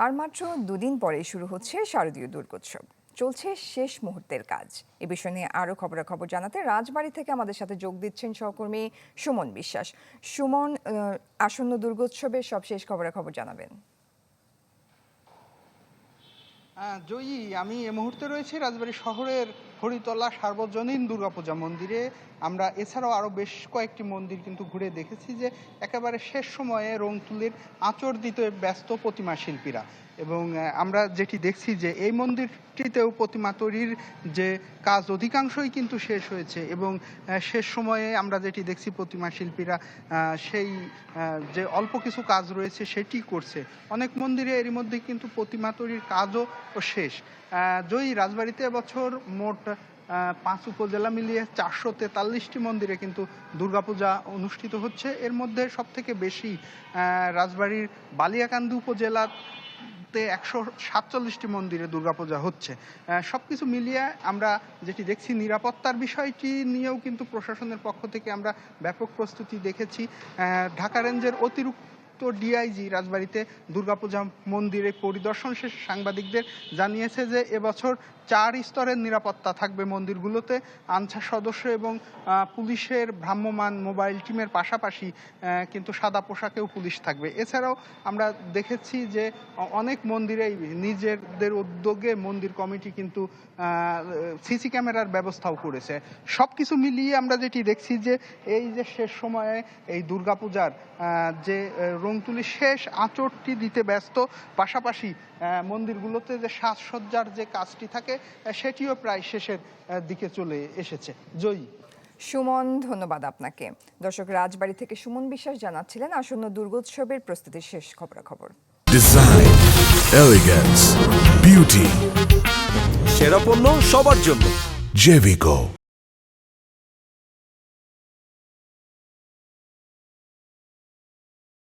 আর মাত্র দুদিন পরে শুরু হচ্ছে শারদীয় দুর্গোৎসব। চলছে শেষ মুহূর্তের কাজ। এ বিষয় নিয়ে আরও খবরাখবর জানাতে রাজবাড়ী থেকে আমাদের সাথে যোগ দিচ্ছেন সহকর্মী সুমন বিশ্বাস। সুমন, আসন্ন দুর্গোৎসবের সব শেষ খবরাখবর জানাবেন। জয়ী, আমি এ মুহূর্তে রয়েছি রাজবাড়ী শহরের হরিতলা সার্বজনীন দুর্গাপূজা মন্দিরে। আমরা এছাড়াও আরও বেশ কয়েকটি মন্দির কিন্তু ঘুরে দেখেছি যে একেবারে শেষ সময়ে রং তুলির আঁচড় দিতে ব্যস্ত প্রতিমা শিল্পীরা। এবং আমরা যেটি দেখছি যে এই মন্দিরটিতেও প্রতিমা তৈরির যে কাজ অধিকাংশই কিন্তু শেষ হয়েছে এবং শেষ সময়ে আমরা যেটি দেখছি প্রতিমা শিল্পীরা সেই যে অল্প কিছু কাজ রয়েছে সেটি করছে। অনেক মন্দিরে এরই মধ্যে কিন্তু প্রতিমা তৈরির কাজও শেষ। জয়ী, রাজবাড়ীতে এবছর মোট 5 উপজেলা মিলিয়ে 443টি মন্দিরে কিন্তু দুর্গাপূজা অনুষ্ঠিত হচ্ছে। এর মধ্যে সব থেকে বেশি রাজবাড়ীর বালিয়াকান্দি উপজেলা 147টি মন্দিরে দুর্গাপূজা হচ্ছে। সবকিছু মিলিয়ে আমরা যেটি দেখছি নিরাপত্তার বিষয়টি নিয়েও কিন্তু প্রশাসনের পক্ষ থেকে আমরা ব্যাপক প্রস্তুতি দেখেছি। ঢাকা রেঞ্জের অতিরিক্ত ডিআইজি রাজবাড়ীতে দুর্গাপূজা মন্দিরে পরিদর্শন শেষে সাংবাদিকদের জানিয়েছে যে এবছর 4 স্তরের নিরাপত্তা থাকবে মন্দিরগুলোতে। আনসার সদস্য এবং পুলিশের ভ্রাম্যমাণ মোবাইল টিমের পাশাপাশি কিন্তু সাদা পোশাকেও পুলিশ থাকবে। এছাড়াও আমরা দেখেছি যে অনেক মন্দিরেই নিজেদের উদ্যোগে মন্দির কমিটি কিন্তু সিসি ক্যামেরার ব্যবস্থাও করেছে। সব কিছু মিলিয়ে আমরা যেটি দেখছি যে এই যে শেষ সময়ে এই দুর্গাপূজার যে রং তুলি শেষ আঁচড়টি দিতে ব্যস্ত, পাশাপাশি মন্দিরগুলোতে যে সাজসজ্জার যে কাজটি থাকে সেটিও প্রায় শেষের দিকে চলে এসেছে। জয়ী। সুমন, ধন্যবাদ আপনাকে। দর্শক, রাজবাড়ী থেকে সুমন বিশ্বাস জানাচ্ছিলেন আসন্ন দুর্গোৎসবের প্রস্তুতির শেষ খবরাখবর। ডিজাইন, এলিগেন্স, বিউটি, সেরা পণ্য সবার জন্য। জেভিকো।